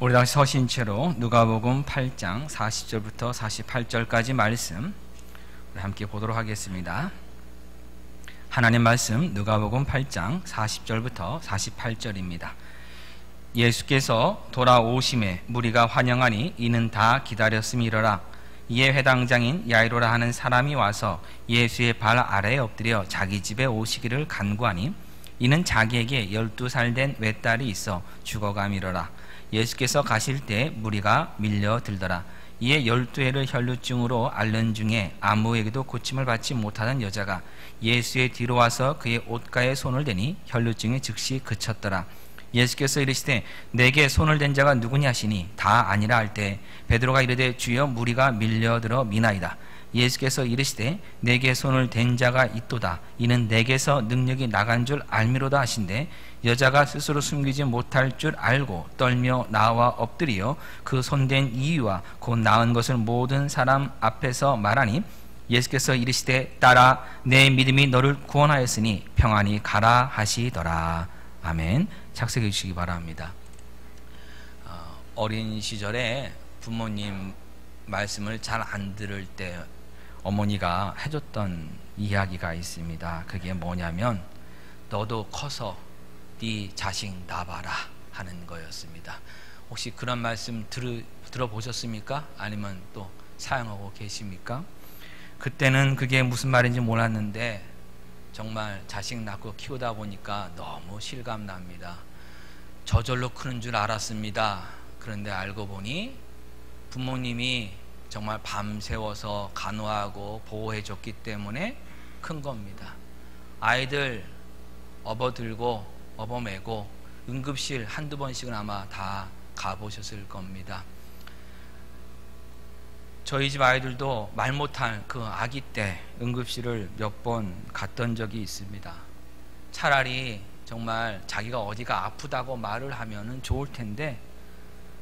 우리 다시 서신 채로 누가복음 8장 40절부터 48절까지 말씀 우리 함께 보도록 하겠습니다. 하나님 말씀 누가복음 8장 40절부터 48절입니다. 예수께서 돌아오심에 무리가 환영하니 이는 다 기다렸음이러라. 이에 회당장인 야이로라 하는 사람이 와서 예수의 발 아래에 엎드려 자기 집에 오시기를 간구하니 이는 자기에게 12살 된 외딸이 있어 죽어감이러라. 예수께서 가실 때 무리가 밀려들더라. 이에 12해를 혈루증으로 앓는 중에 아무에게도 고침을 받지 못하던 여자가 예수의 뒤로 와서 그의 옷가에 손을 대니 혈루증이 즉시 그쳤더라. 예수께서 이르시되 내게 손을 댄 자가 누구냐 하시니 다 아니라 할 때 베드로가 이르되 주여 무리가 밀려들어 미나이다. 예수께서 이르시되 내게 손을 댄 자가 있도다. 이는 내게서 능력이 나간 줄 알미로다 하신대 여자가 스스로 숨기지 못할 줄 알고 떨며 나와 엎드리어 그 손댄 이유와 곧 나은 것을 모든 사람 앞에서 말하니 예수께서 이르시되 딸아 내 믿음이 너를 구원하였으니 평안히 가라 하시더라. 아멘. 착석해 주시기 바랍니다. 어린 시절에 부모님 말씀을 잘 안 들을 때 어머니가 해줬던 이야기가 있습니다. 그게 뭐냐면 너도 커서 네 자식 낳아봐라 하는 거였습니다. 혹시 그런 말씀 들어보셨습니까? 아니면 또 사용하고 계십니까? 그때는 그게 무슨 말인지 몰랐는데 정말 자식 낳고 키우다 보니까 너무 실감납니다. 저절로 크는 줄 알았습니다. 그런데 알고 보니 부모님이 정말 밤새워서 간호하고 보호해줬기 때문에 큰 겁니다. 아이들 업어들고 업어매고 응급실 한두 번씩은 아마 다 가보셨을 겁니다. 저희 집 아이들도 말 못할 그 아기 때 응급실을 몇 번 갔던 적이 있습니다. 차라리 정말 자기가 어디가 아프다고 말을 하면은 좋을 텐데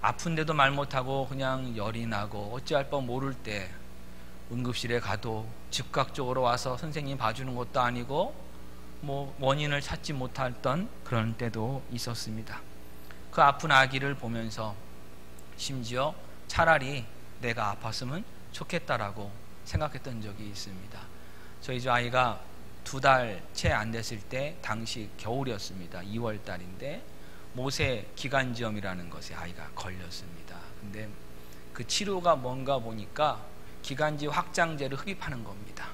아픈데도 말 못하고 그냥 열이 나고 어찌할 뻔 모를 때 응급실에 가도 즉각적으로 와서 선생님 봐주는 것도 아니고 뭐 원인을 찾지 못했던 그런 때도 있었습니다. 그 아픈 아기를 보면서 심지어 차라리 내가 아팠으면 좋겠다라고 생각했던 적이 있습니다. 저희 집 아이가 2달 채 안 됐을 때 당시 겨울이었습니다. 2월 달인데 모세 기관지염이라는 것에 아이가 걸렸습니다. 근데 그 치료가 뭔가 보니까 기관지 확장제를 흡입하는 겁니다.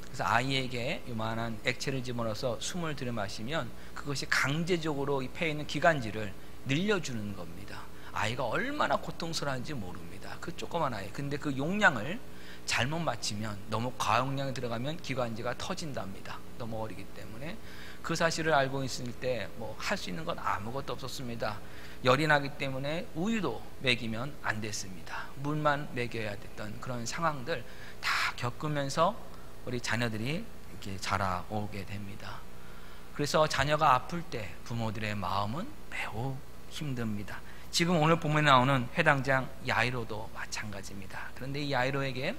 그래서 아이에게 요만한 액체를 집어넣어서 숨을 들이마시면 그것이 강제적으로 이 폐에 있는 기관지를 늘려주는 겁니다. 아이가 얼마나 고통스러운지 모릅니다. 그 조그만 아이. 근데 그 용량을 잘못 맞추면 너무 과용량이 들어가면 기관지가 터진답니다. 너무 어리기 때문에. 그 사실을 알고 있을 때 뭐 할 수 있는 건 아무것도 없었습니다. 열이 나기 때문에 우유도 먹이면 안 됐습니다. 물만 먹여야 됐던 그런 상황들 다 겪으면서 우리 자녀들이 이렇게 자라오게 됩니다. 그래서 자녀가 아플 때 부모들의 마음은 매우 힘듭니다. 지금 오늘 본문에 나오는 회당장 야이로도 마찬가지입니다. 그런데 이 야이로에게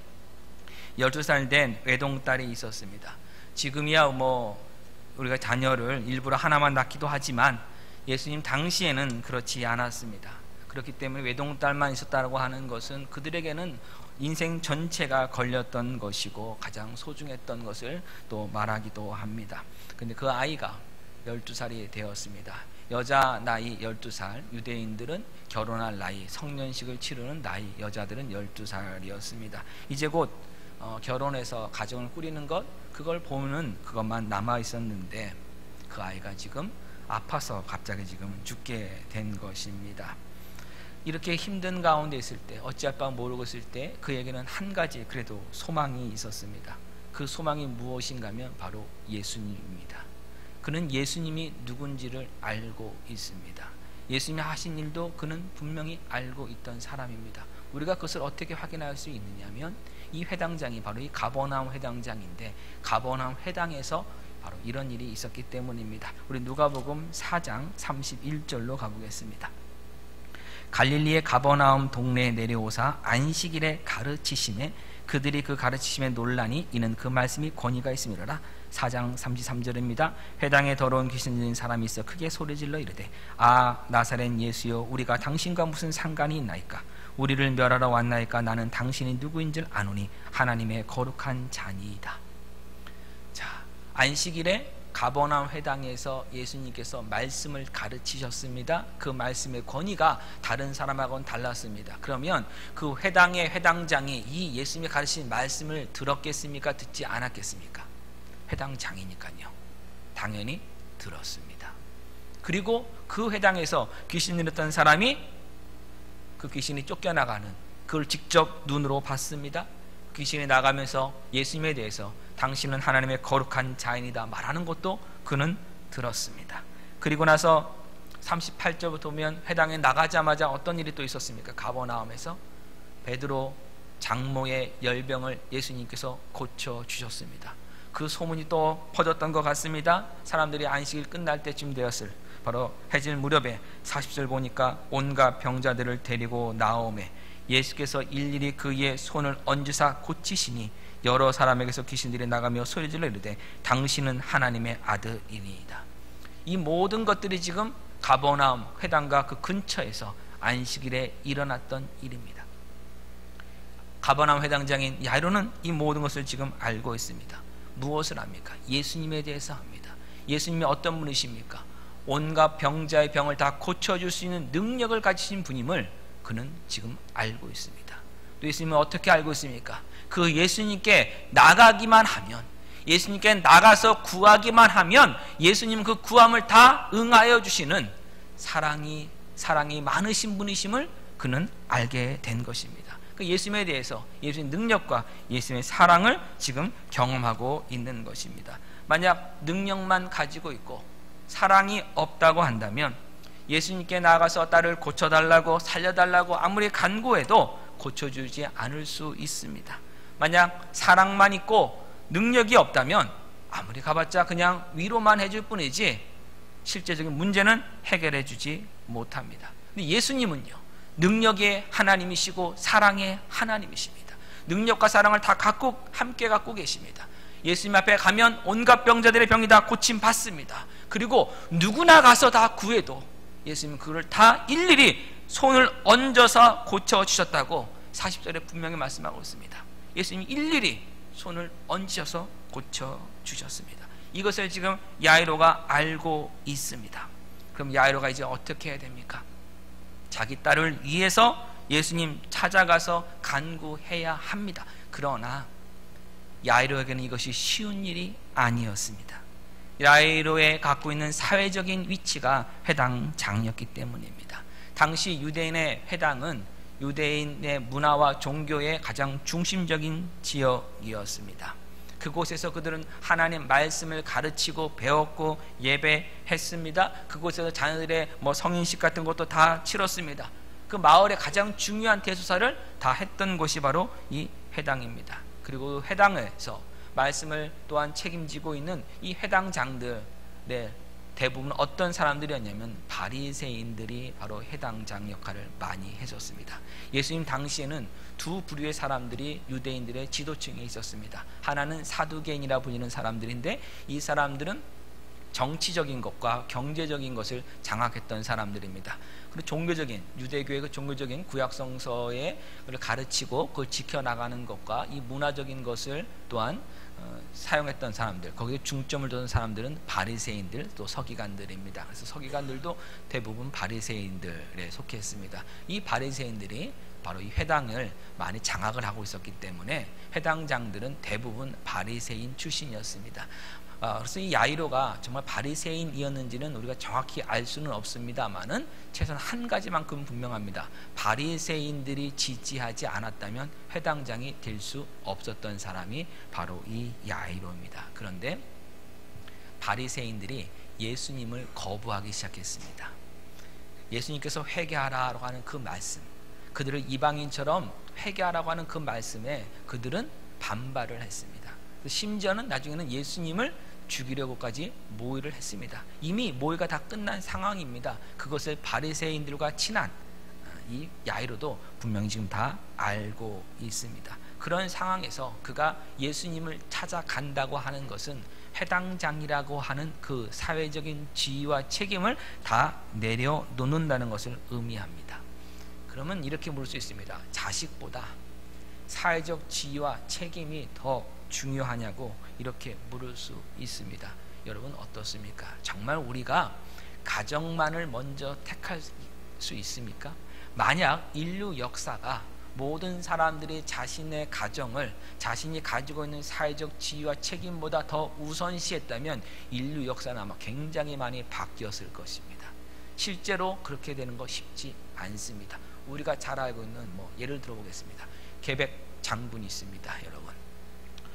12살 된 외동딸이 있었습니다. 지금이야 뭐 우리가 자녀를 일부러 하나만 낳기도 하지만 예수님 당시에는 그렇지 않았습니다. 그렇기 때문에 외동딸만 있었다고 하는 것은 그들에게는 인생 전체가 걸렸던 것이고 가장 소중했던 것을 또 말하기도 합니다. 근데 그 아이가 12살이 되었습니다. 여자 나이 12살, 유대인들은 결혼할 나이, 성년식을 치르는 나이, 여자들은 12살이었습니다. 이제 곧 결혼해서 가정을 꾸리는 것, 그걸 보는 그것만 남아 있었는데 그 아이가 지금 아파서 갑자기 지금 죽게 된 것입니다. 이렇게 힘든 가운데 있을 때 어찌할 바 모르고 있을 때 그에게는 한 가지 그래도 소망이 있었습니다. 그 소망이 무엇인가 하면 바로 예수님입니다. 그는 예수님이 누군지를 알고 있습니다. 예수님이 하신 일도 그는 분명히 알고 있던 사람입니다. 우리가 그것을 어떻게 확인할 수 있느냐면 이 회당장이 바로 이 가버나움 회당장인데 가버나움 회당에서 바로 이런 일이 있었기 때문입니다. 우리 누가복음 4장 31절로 가보겠습니다. 갈릴리의 가버나움 동네에 내려오사 안식일에 가르치심에 그들이 그 가르치심에 논란이 이는 그 말씀이 권위가 있음이로라. 4장 33절입니다. 회당에 더러운 귀신 들린 사람이 있어 크게 소리질러 이르되 아 나사렛 예수여 우리가 당신과 무슨 상관이 있나이까? 우리를 멸하러 왔나이까? 나는 당신이 누구인 줄 아노니 하나님의 거룩한 자니이다. 자, 안식일에 가버나움 회당에서 예수님께서 말씀을 가르치셨습니다. 그 말씀의 권위가 다른 사람하고는 달랐습니다. 그러면 그 회당의 회당장이 이 예수님이 가르친 말씀을 들었겠습니까? 듣지 않았겠습니까? 회당장이니까요. 당연히 들었습니다. 그리고 그 회당에서 귀신 들렸던 사람이 그 귀신이 쫓겨나가는 그걸 직접 눈으로 봤습니다. 귀신이 나가면서 예수님에 대해서 당신은 하나님의 거룩한 자인이다 말하는 것도 그는 들었습니다. 그리고 나서 38절부터 보면 회당에 나가자마자 어떤 일이 또 있었습니까? 가버나움에서 베드로 장모의 열병을 예수님께서 고쳐주셨습니다. 그 소문이 또 퍼졌던 것 같습니다. 사람들이 안식일 끝날 때쯤 되었을 바로 해질 무렵에 40절 보니까 온갖 병자들을 데리고 나오매 예수께서 일일이 그의 손을 얹으사 고치시니 여러 사람에게서 귀신들이 나가며 소리질러 이르되 당신은 하나님의 아들이니이다. 이 모든 것들이 지금 가버나움 회당과 그 근처에서 안식일에 일어났던 일입니다. 가버나움 회당장인 야이로는 이 모든 것을 지금 알고 있습니다. 무엇을 합니까? 예수님에 대해서 합니다. 예수님이 어떤 분이십니까? 온갖 병자의 병을 다 고쳐줄 수 있는 능력을 가지신 분임을 그는 지금 알고 있습니다. 또 예수님은 어떻게 알고 있습니까? 그 예수님께 나가기만 하면, 예수님께 나가서 구하기만 하면 예수님 그 구함을 다 응하여 주시는 사랑이 많으신 분이심을 그는 알게 된 것입니다. 그 예수님에 대해서 예수님의 능력과 예수님의 사랑을 지금 경험하고 있는 것입니다. 만약 능력만 가지고 있고 사랑이 없다고 한다면 예수님께 나가서 딸을 고쳐달라고 살려달라고 아무리 간구해도 고쳐주지 않을 수 있습니다. 만약 사랑만 있고 능력이 없다면 아무리 가봤자 그냥 위로만 해줄 뿐이지 실제적인 문제는 해결해 주지 못합니다. 근데 예수님은요, 능력의 하나님이시고 사랑의 하나님이십니다. 능력과 사랑을 다 함께 갖고 계십니다. 예수님 앞에 가면 온갖 병자들의 병이 다 고침 받습니다. 그리고 누구나 가서 다 구해도 예수님은 그걸 다 일일이 손을 얹어서 고쳐주셨다고 40절에 분명히 말씀하고 있습니다. 예수님이 일일이 손을 얹으셔서 고쳐주셨습니다. 이것을 지금 야이로가 알고 있습니다. 그럼 야이로가 이제 어떻게 해야 됩니까? 자기 딸을 위해서 예수님 찾아가서 간구해야 합니다. 그러나 야이로에게는 이것이 쉬운 일이 아니었습니다. 야이로의 갖고 있는 사회적인 위치가 회당장이었기 때문입니다. 당시 유대인의 회당은 유대인의 문화와 종교의 가장 중심적인 지역이었습니다. 그곳에서 그들은 하나님 말씀을 가르치고 배웠고 예배했습니다. 그곳에서 자녀들의 성인식 같은 것도 다 치렀습니다. 그 마을의 가장 중요한 대소사를 다 했던 곳이 바로 이 회당입니다. 그리고 회당에서 말씀을 또한 책임지고 있는 이 회당장들의 대부분 어떤 사람들이었냐면 바리새인들이 바로 회당장 역할을 많이 해줬습니다. 예수님 당시에는 두 부류의 사람들이 유대인들의 지도층에 있었습니다. 하나는 사두개인이라 불리는 사람들인데 이 사람들은 정치적인 것과 경제적인 것을 장악했던 사람들입니다. 그리고 종교적인 유대교의 그 종교적인 구약성서에 가르치고 그걸 지켜나가는 것과 이 문화적인 것을 또한 사용했던 사람들, 거기에 중점을 둔 사람들은 바리새인들 또 서기관들입니다. 그래서 서기관들도 대부분 바리새인들에 속했습니다. 이 바리새인들이 바로 이 회당을 많이 장악을 하고 있었기 때문에 회당장들은 대부분 바리새인 출신이었습니다. 그래서 이 야이로가 정말 바리새인이었는지는 우리가 정확히 알 수는 없습니다만은 최소한 한 가지만큼 분명합니다. 바리새인들이 지지하지 않았다면 회당장이 될 수 없었던 사람이 바로 이 야이로입니다. 그런데 바리새인들이 예수님을 거부하기 시작했습니다. 예수님께서 회개하라고 하는 그 말씀, 그들을 이방인처럼 회개하라고 하는 그 말씀에 그들은 반발을 했습니다. 심지어는 나중에는 예수님을 죽이려고까지 모의를 했습니다. 이미 모의가 다 끝난 상황입니다. 그것을 바리새인들과 친한 이 야이로도 분명히 지금 다 알고 있습니다. 그런 상황에서 그가 예수님을 찾아간다고 하는 것은 해당장이라고 하는 그 사회적인 지위와 책임을 다 내려놓는다는 것을 의미합니다. 그러면 이렇게 물을 수 있습니다. 자식보다 사회적 지위와 책임이 더 중요하냐고 이렇게 물을 수 있습니다. 여러분 어떻습니까? 정말 우리가 가정만을 먼저 택할 수 있습니까? 만약 인류 역사가 모든 사람들이 자신의 가정을 자신이 가지고 있는 사회적 지위와 책임보다 더 우선시했다면 인류 역사는 아마 굉장히 많이 바뀌었을 것입니다. 실제로 그렇게 되는 거 쉽지 않습니다. 우리가 잘 알고 있는 예를 들어보겠습니다. 계백 장군이 있습니다. 여러분,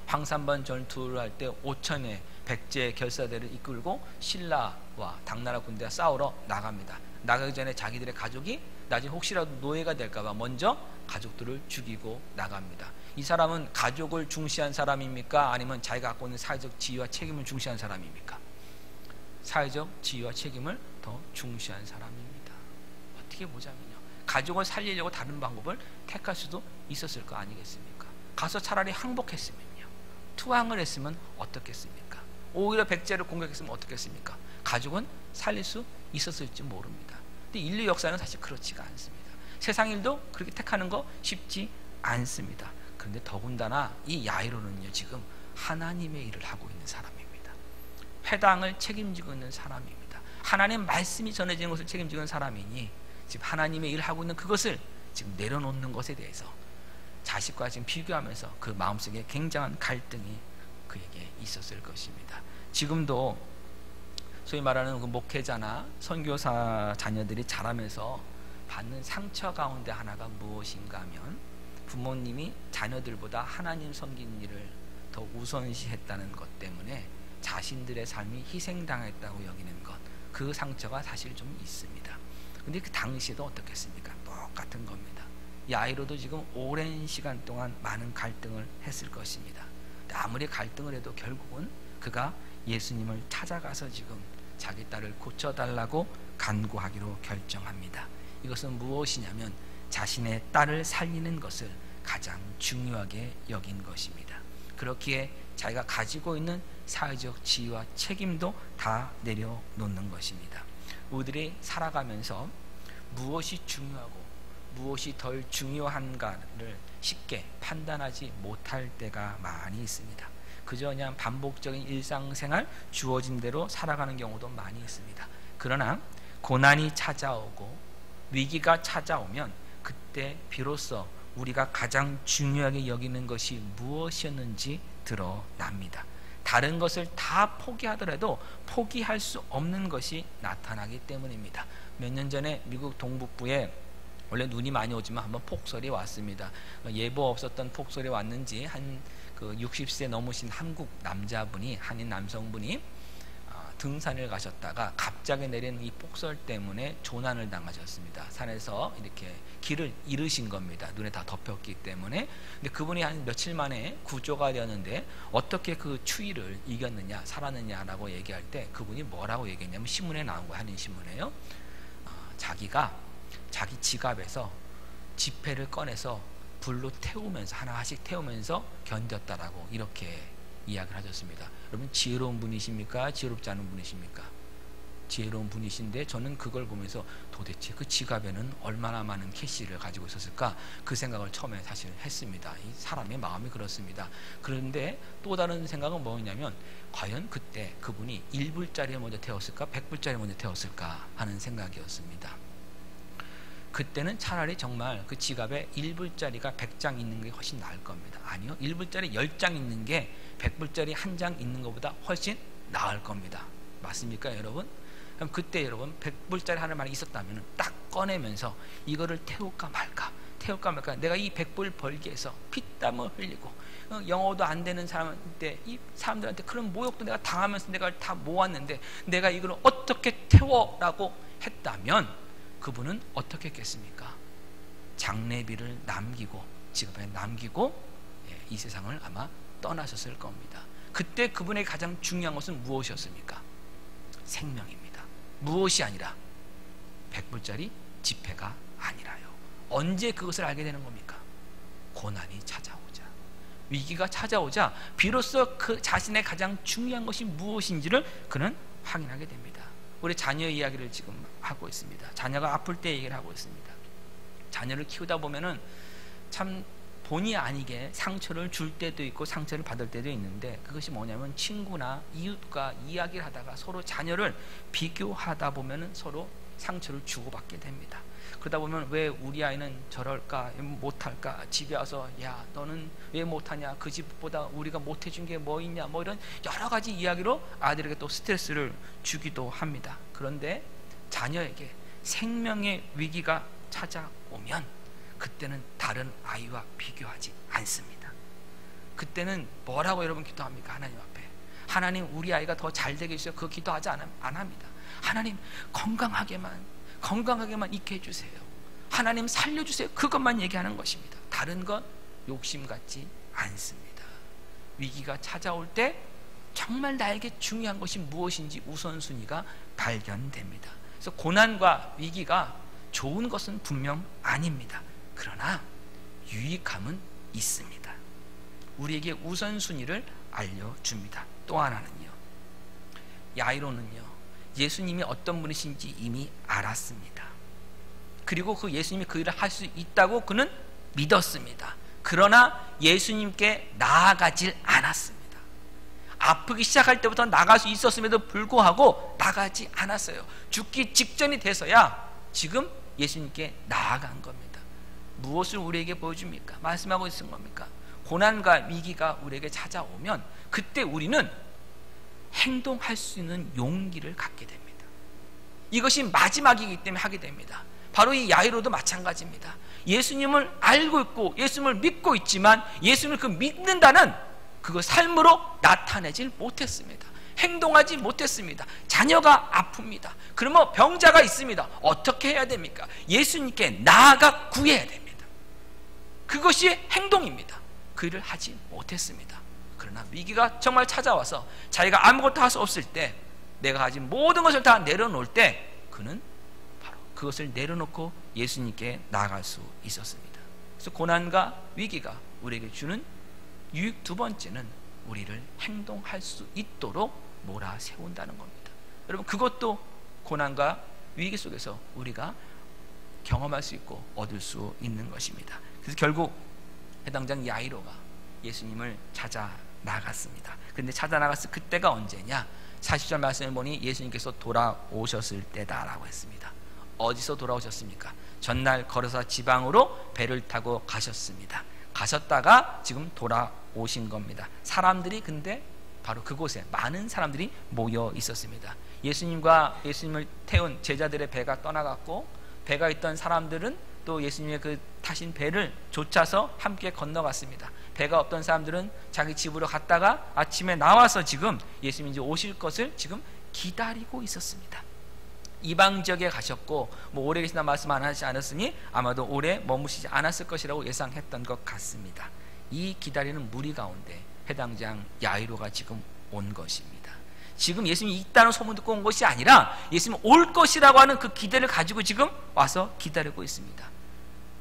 황산번 전투를 할 때 5천의 백제 결사대를 이끌고 신라와 당나라 군대가 싸우러 나갑니다. 나가기 전에 자기들의 가족이 나중에 혹시라도 노예가 될까봐 먼저 가족들을 죽이고 나갑니다. 이 사람은 가족을 중시한 사람입니까? 아니면 자기가 갖고 있는 사회적 지위와 책임을 중시한 사람입니까? 사회적 지위와 책임을 더 중시한 사람입니다. 어떻게 보자면요, 가족을 살리려고 다른 방법을 택할 수도 있었을 거 아니겠습니까? 가서 차라리 항복했으면요, 투항을 했으면 어떻겠습니까? 오히려 백제를 공격했으면 어떻겠습니까? 가족은 살릴 수 있었을지 모릅니다. 근데 인류 역사는 사실 그렇지가 않습니다. 세상 일도 그렇게 택하는 거 쉽지 않습니다. 그런데 더군다나 이 야이로는요, 지금 하나님의 일을 하고 있는 사람입니다. 회당을 책임지고 있는 사람입니다. 하나님 말씀이 전해지는 것을 책임지고 있는 사람이니 지금 하나님의 일을 하고 있는 그것을 지금 내려놓는 것에 대해서 자식과 지금 비교하면서 그 마음속에 굉장한 갈등이 그에게 있었을 것입니다. 지금도 소위 말하는 그 목회자나 선교사 자녀들이 자라면서 받는 상처 가운데 하나가 무엇인가 하면 부모님이 자녀들보다 하나님 섬기는 일을 더 우선시했다는 것 때문에 자신들의 삶이 희생당했다고 여기는 것, 그 상처가 사실 좀 있습니다. 근데 그 당시에도 어떻겠습니까? 똑같은 겁니다. 야이로도 지금 오랜 시간 동안 많은 갈등을 했을 것입니다. 아무리 갈등을 해도 결국은 그가 예수님을 찾아가서 지금 자기 딸을 고쳐달라고 간구하기로 결정합니다. 이것은 무엇이냐면 자신의 딸을 살리는 것을 가장 중요하게 여긴 것입니다. 그렇기에 자기가 가지고 있는 사회적 지위와 책임도 다 내려놓는 것입니다. 우리들이 살아가면서 무엇이 중요하고 무엇이 덜 중요한가를 쉽게 판단하지 못할 때가 많이 있습니다. 그저 그냥 반복적인 일상생활 주어진 대로 살아가는 경우도 많이 있습니다. 그러나 고난이 찾아오고 위기가 찾아오면 그때 비로소 우리가 가장 중요하게 여기는 것이 무엇이었는지 드러납니다. 다른 것을 다 포기하더라도 포기할 수 없는 것이 나타나기 때문입니다. 몇 년 전에 미국 동북부에 원래 눈이 많이 오지만 한번 폭설이 왔습니다. 예보 없었던 폭설이 왔는지 한 그 60세 넘으신 한국 남자분이, 한인 남성분이 등산을 가셨다가 갑자기 내린 이 폭설 때문에 조난을 당하셨습니다. 산에서 이렇게 길을 잃으신 겁니다. 눈에 다 덮였기 때문에. 근데 그분이 한 며칠 만에 구조가 되었는데 어떻게 그 추위를 이겼느냐, 살았느냐라고 얘기할 때 그분이 뭐라고 얘기했냐면, 신문에 나온 거예요. 한인 신문에요. 자기가 자기 지갑에서 지폐를 꺼내서 불로 태우면서 하나씩 태우면서 견뎠다라고 이렇게 이야기를 하셨습니다. 여러분, 지혜로운 분이십니까? 지혜롭지 않은 분이십니까? 지혜로운 분이신데 저는 그걸 보면서 도대체 그 지갑에는 얼마나 많은 캐시를 가지고 있었을까, 그 생각을 처음에 사실 했습니다. 이 사람의 마음이 그렇습니다. 그런데 또 다른 생각은 뭐였냐면, 과연 그때 그분이 1불짜리를 먼저 태웠을까 100불짜리를 먼저 태웠을까 하는 생각이었습니다. 그때는 차라리 정말 그 지갑에 1불짜리가 100장 있는 게 훨씬 나을 겁니다. 아니요, 1불짜리 10장 있는 게 100불짜리 한 장 있는 것보다 훨씬 나을 겁니다. 맞습니까, 여러분? 그럼 그때 여러분 100불짜리 하나만 있었다면 딱 꺼내면서 이거를 태울까 말까 내가 이 100불 벌기 위해서 피땀을 흘리고 영어도 안 되는 사람한테, 이 사람들한테 그런 모욕도 내가 당하면서 내가 다 모았는데 내가 이걸 어떻게 태워라고 했다면 그분은 어떻게 했겠습니까? 장례비를 남기고 지갑에 남기고 이 세상을 아마 떠나셨을 겁니다. 그때 그분의 가장 중요한 것은 무엇이었습니까? 생명입니다. 무엇이 아니라 100불짜리 지폐가 아니라요. 언제 그것을 알게 되는 겁니까? 고난이 찾아오자, 위기가 찾아오자 비로소 그 자신의 가장 중요한 것이 무엇인지를 그는 확인하게 됩니다. 우리 자녀 이야기를 지금 하고 있습니다. 자녀가 아플 때 얘기를 하고 있습니다. 자녀를 키우다 보면은 참 본의 아니게 상처를 줄 때도 있고 상처를 받을 때도 있는데, 그것이 뭐냐면 친구나 이웃과 이야기를 하다가 서로 자녀를 비교하다 보면은 서로 상처를 주고받게 됩니다. 그러다 보면 왜 우리 아이는 저럴까, 못할까, 집에 와서 야 너는 왜 못하냐, 그 집보다 우리가 못해준 게 뭐 있냐, 뭐 이런 여러 가지 이야기로 아들에게 또 스트레스를 주기도 합니다. 그런데 자녀에게 생명의 위기가 찾아오면 그때는 다른 아이와 비교하지 않습니다. 그때는 뭐라고 여러분 기도합니까? 하나님 앞에, 하나님 우리 아이가 더 잘 되게 해주세요. 그 기도하지 안 합니다. 하나님 건강하게만 있게 해주세요. 하나님 살려주세요. 그것만 얘기하는 것입니다. 다른 건 욕심 같지 않습니다. 위기가 찾아올 때 정말 나에게 중요한 것이 무엇인지 우선순위가 발견됩니다. 그래서 고난과 위기가 좋은 것은 분명 아닙니다. 그러나 유익함은 있습니다. 우리에게 우선순위를 알려줍니다. 또 하나는요, 야이로는요 예수님이 어떤 분이신지 이미 알았습니다. 그리고 그 예수님이 그 일을 할 수 있다고 그는 믿었습니다. 그러나 예수님께 나아가질 않았습니다. 아프기 시작할 때부터 나갈 수 있었음에도 불구하고 나가지 않았어요. 죽기 직전이 돼서야 지금 예수님께 나아간 겁니다. 무엇을 우리에게 보여줍니까? 말씀하고 있는 겁니까? 고난과 위기가 우리에게 찾아오면 그때 우리는 행동할 수 있는 용기를 갖게 됩니다. 이것이 마지막이기 때문에 하게 됩니다. 바로 이 야이로도 마찬가지입니다. 예수님을 알고 있고 예수님을 믿고 있지만 예수님을 그 믿는다는 그거 삶으로 나타내질 못했습니다. 행동하지 못했습니다. 자녀가 아픕니다. 그러면 병자가 있습니다. 어떻게 해야 됩니까? 예수님께 나아가 구해야 됩니다. 그것이 행동입니다. 그 일을 하지 못했습니다. 그러나 위기가 정말 찾아와서 자기가 아무것도 할 수 없을 때, 내가 가진 모든 것을 다 내려놓을 때 그는 바로 그것을 내려놓고 예수님께 나아갈 수 있었습니다. 그래서 고난과 위기가 우리에게 주는 유익 두 번째는 우리를 행동할 수 있도록 몰아세운다는 겁니다. 여러분, 그것도 고난과 위기 속에서 우리가 경험할 수 있고 얻을 수 있는 것입니다. 그래서 결국 해당장 야이로가 예수님을 찾아 나갔습니다. 그런데 찾아 나갔을 그때가 언제냐? 40절 말씀을 보니 예수님께서 돌아오셨을 때다라고 했습니다. 어디서 돌아오셨습니까? 전날 걸어서 지방으로 배를 타고 가셨습니다. 가셨다가 지금 돌아오신 겁니다. 사람들이 근데 바로 그곳에 많은 사람들이 모여 있었습니다. 예수님과 예수님을 태운 제자들의 배가 떠나갔고, 배가 있던 사람들은 또 예수님의 그 타신 배를 쫓아서 함께 건너갔습니다. 배가 없던 사람들은 자기 집으로 갔다가 아침에 나와서 지금 예수님이 이제 오실 것을 지금 기다리고 있었습니다. 이방 지역에 가셨고 뭐 오래 계시다 말씀 안 하지 않았으니 아마도 오래 머무시지 않았을 것이라고 예상했던 것 같습니다. 이 기다리는 무리 가운데 해당장 야이로가 지금 온 것입니다. 지금 예수님이 있다는 소문 듣고 온 것이 아니라 예수님 올 것이라고 하는 그 기대를 가지고 지금 와서 기다리고 있습니다.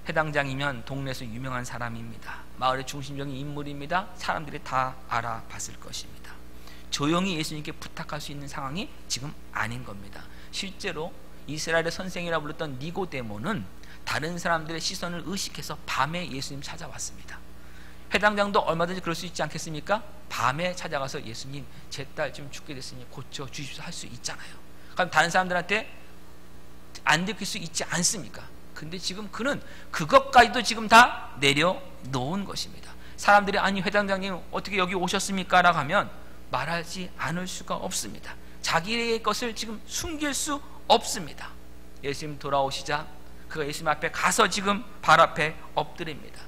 해당장이면 동네에서 유명한 사람입니다. 마을의 중심적인 인물입니다. 사람들이 다 알아봤을 것입니다. 조용히 예수님께 부탁할 수 있는 상황이 지금 아닌 겁니다. 실제로 이스라엘의 선생이라 불렀던 니고데모는 다른 사람들의 시선을 의식해서 밤에 예수님 찾아왔습니다. 해당장도 얼마든지 그럴 수 있지 않겠습니까? 밤에 찾아가서 예수님, 제 딸 지금 죽게 됐으니 고쳐 주십시오 할 수 있잖아요. 그럼 다른 사람들한테 안 들킬 수 있지 않습니까? 근데 지금 그는 그것까지도 지금 다 내려놓은 것입니다. 사람들이 아니 회장장님 어떻게 여기 오셨습니까? 라고 하면 말하지 않을 수가 없습니다. 자기의 것을 지금 숨길 수 없습니다. 예수님 돌아오시자 그가 예수님 앞에 가서 지금 발 앞에 엎드립니다.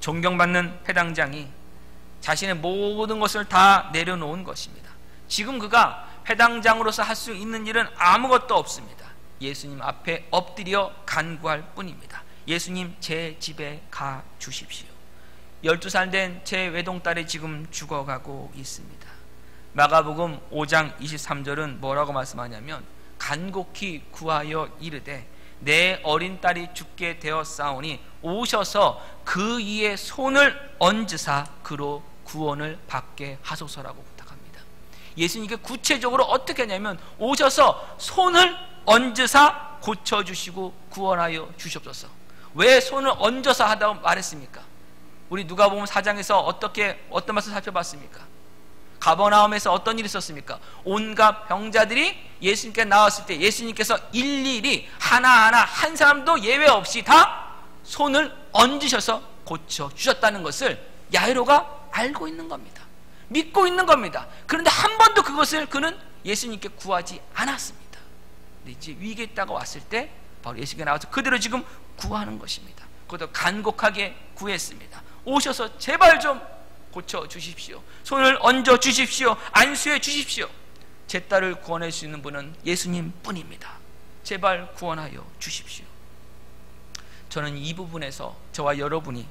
존경받는 회당장이 자신의 모든 것을 다 내려놓은 것입니다. 지금 그가 회당장으로서 할 수 있는 일은 아무것도 없습니다. 예수님 앞에 엎드려 간구할 뿐입니다. 예수님, 제 집에 가 주십시오. 12살 된 제 외동딸이 지금 죽어가고 있습니다. 마가복음 5장 23절은 뭐라고 말씀하냐면 간곡히 구하여 이르되 내 어린 딸이 죽게 되었사오니 오셔서 그 이에 손을 얹으사 그로 구원을 받게 하소서라고 부탁합니다. 예수님께 구체적으로 어떻게 하냐면 오셔서 손을 얹으사 고쳐주시고 구원하여 주시옵소서. 왜 손을 얹어서 하다고 말했습니까? 우리 누가복음 4장에서 어떤 말씀 살펴봤습니까? 가버나움에서 어떤 일이 있었습니까? 온갖 병자들이 예수님께 나왔을 때 예수님께서 일일이 하나하나 한 사람도 예외 없이 다 손을 얹으셔서 고쳐주셨다는 것을 야이로가 알고 있는 겁니다. 믿고 있는 겁니다. 그런데 한 번도 그것을 그는 예수님께 구하지 않았습니다. 근데 이제 위기에 있다가 왔을 때 바로 예수님께 나와서 그대로 지금 구하는 것입니다. 그것도 간곡하게 구했습니다. 오셔서 제발 좀 고쳐주십시오. 손을 얹어 주십시오. 안수해 주십시오. 제 딸을 구원할 수 있는 분은 예수님 뿐입니다. 제발 구원하여 주십시오. 저는 이 부분에서 저와 여러분이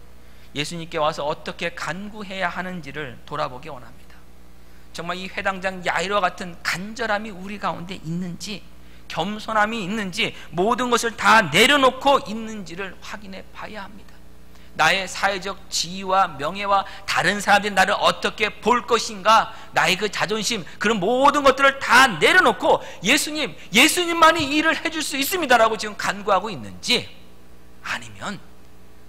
예수님께 와서 어떻게 간구해야 하는지를 돌아보기 원합니다. 정말 이 회당장 야이로와 같은 간절함이 우리 가운데 있는지, 겸손함이 있는지, 모든 것을 다 내려놓고 있는지를 확인해 봐야 합니다. 나의 사회적 지위와 명예와 다른 사람들이 나를 어떻게 볼 것인가, 나의 그 자존심, 그런 모든 것들을 다 내려놓고 예수님만이 이 일을 해줄 수 있습니다라고 지금 간구하고 있는지, 아니면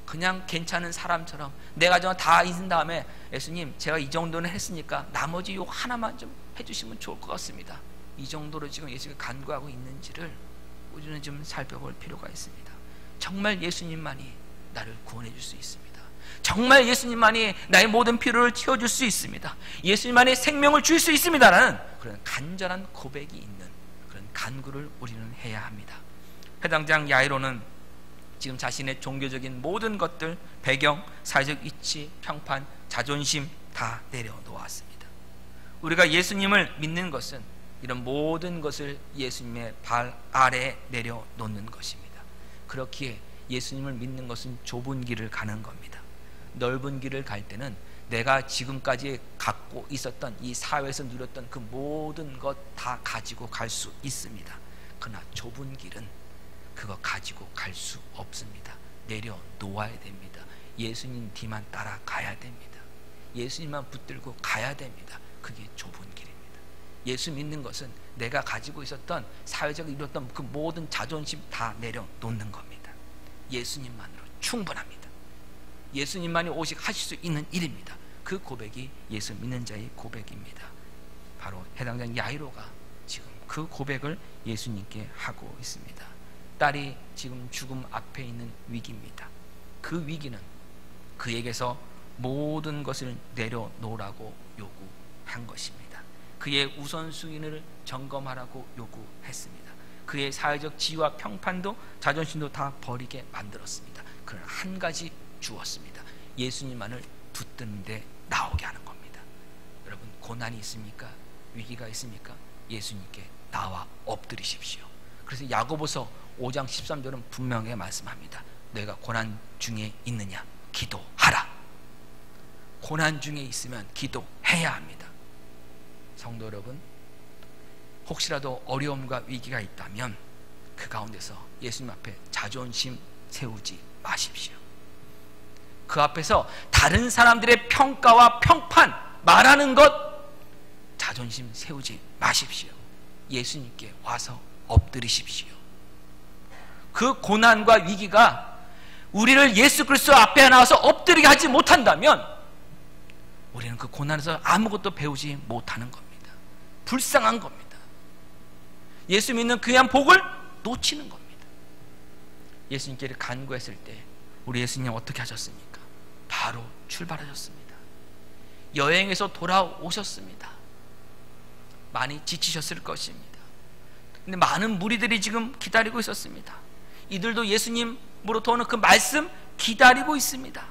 그냥 괜찮은 사람처럼 내가 좀 다 잊은 다음에 예수님 제가 이 정도는 했으니까 나머지 요 하나만 좀 해주시면 좋을 것 같습니다, 이 정도로 지금 예수님이 간구하고 있는지를 우리는 좀 살펴볼 필요가 있습니다. 정말 예수님만이 나를 구원해 줄 수 있습니다. 정말 예수님만이 나의 모든 필요를 채워줄 수 있습니다. 예수님만이 생명을 줄 수 있습니다라는 그런 간절한 고백이 있는 그런 간구를 우리는 해야 합니다. 회당장 야이로는 지금 자신의 종교적인 모든 것들, 배경, 사회적 이치, 평판, 자존심 다 내려놓았습니다. 우리가 예수님을 믿는 것은 이런 모든 것을 예수님의 발 아래에 내려놓는 것입니다. 그렇기에 예수님을 믿는 것은 좁은 길을 가는 겁니다. 넓은 길을 갈 때는 내가 지금까지 갖고 있었던 이 사회에서 누렸던 그 모든 것 다 가지고 갈 수 있습니다. 그러나 좁은 길은 그거 가지고 갈 수 없습니다. 내려놓아야 됩니다. 예수님 뒤만 따라가야 됩니다. 예수님만 붙들고 가야 됩니다. 그게 좁은 길입니다. 예수 믿는 것은 내가 가지고 있었던 사회적으로 이뤘던 그 모든 자존심 다 내려놓는 겁니다. 예수님만으로 충분합니다. 예수님만이 오직 하실 수 있는 일입니다. 그 고백이 예수 믿는 자의 고백입니다. 바로 해당장 야이로가 지금 그 고백을 예수님께 하고 있습니다. 딸이 지금 죽음 앞에 있는 위기입니다. 그 위기는 그에게서 모든 것을 내려놓으라고 요구한 것입니다. 그의 우선순위를 점검하라고 요구했습니다. 그의 사회적 지위와 평판도 자존심도 다 버리게 만들었습니다. 그러나 한 가지 주었습니다. 예수님만을 붙드는 데 나오게 하는 겁니다. 여러분, 고난이 있습니까? 위기가 있습니까? 예수님께 나와 엎드리십시오. 그래서 야고보서 5장 13절은 분명하게 말씀합니다. 너희가 고난 중에 있느냐? 기도하라. 고난 중에 있으면 기도해야 합니다. 성도 여러분, 혹시라도 어려움과 위기가 있다면 그 가운데서 예수님 앞에 자존심 세우지 마십시오. 그 앞에서 다른 사람들의 평가와 평판 말하는 것 자존심 세우지 마십시오. 예수님께 와서 엎드리십시오. 그 고난과 위기가 우리를 예수 그리스도 앞에 나와서 엎드리게 하지 못한다면 우리는 그 고난에서 아무것도 배우지 못하는 겁니다. 불쌍한 겁니다. 예수 믿는 귀한 복을 놓치는 겁니다. 예수님께 간구했을 때 우리 예수님 어떻게 하셨습니까? 바로 출발하셨습니다. 여행에서 돌아오셨습니다. 많이 지치셨을 것입니다. 근데 많은 무리들이 지금 기다리고 있었습니다. 이들도 예수님으로부터 오는 그 말씀 기다리고 있습니다.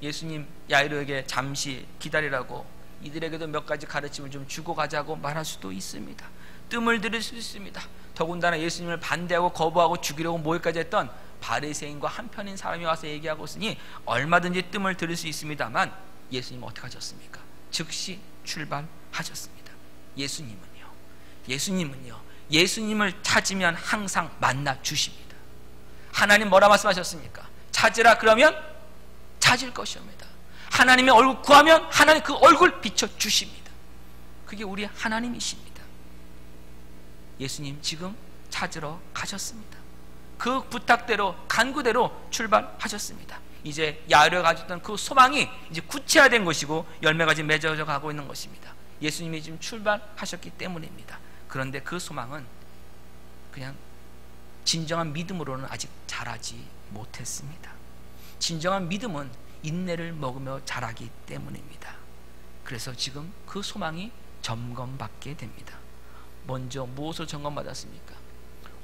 예수님 야이로에게 잠시 기다리라고 이들에게도 몇 가지 가르침을 좀 주고 가자고 말할 수도 있습니다. 뜸을 들일 수 있습니다. 더군다나 예수님을 반대하고 거부하고 죽이려고 모욕까지 했던 바리새인과 한편인 사람이 와서 얘기하고 있으니 얼마든지 뜸을 들일 수 있습니다만 예수님은 어떻게 하셨습니까? 즉시 출발하셨습니다. 예수님은요, 예수님을 찾으면 항상 만나 주십니다. 하나님 뭐라 말씀하셨습니까? 찾으라 그러면 찾을 것이옵니다. 하나님의 얼굴 구하면 하나님 그 얼굴 비춰주십니다. 그게 우리 하나님이십니다. 예수님 지금 찾으러 가셨습니다. 그 부탁대로 간구대로 출발하셨습니다. 이제 야이로가 가졌던 그 소망이 이제 구체화된 것이고 열매가 지금 맺어져 가고 있는 것입니다. 예수님이 지금 출발하셨기 때문입니다. 그런데 그 소망은 그냥 진정한 믿음으로는 아직 자라지 못했습니다. 진정한 믿음은 인내를 먹으며 자라기 때문입니다. 그래서 지금 그 소망이 점검받게 됩니다. 먼저 무엇을 점검받았습니까?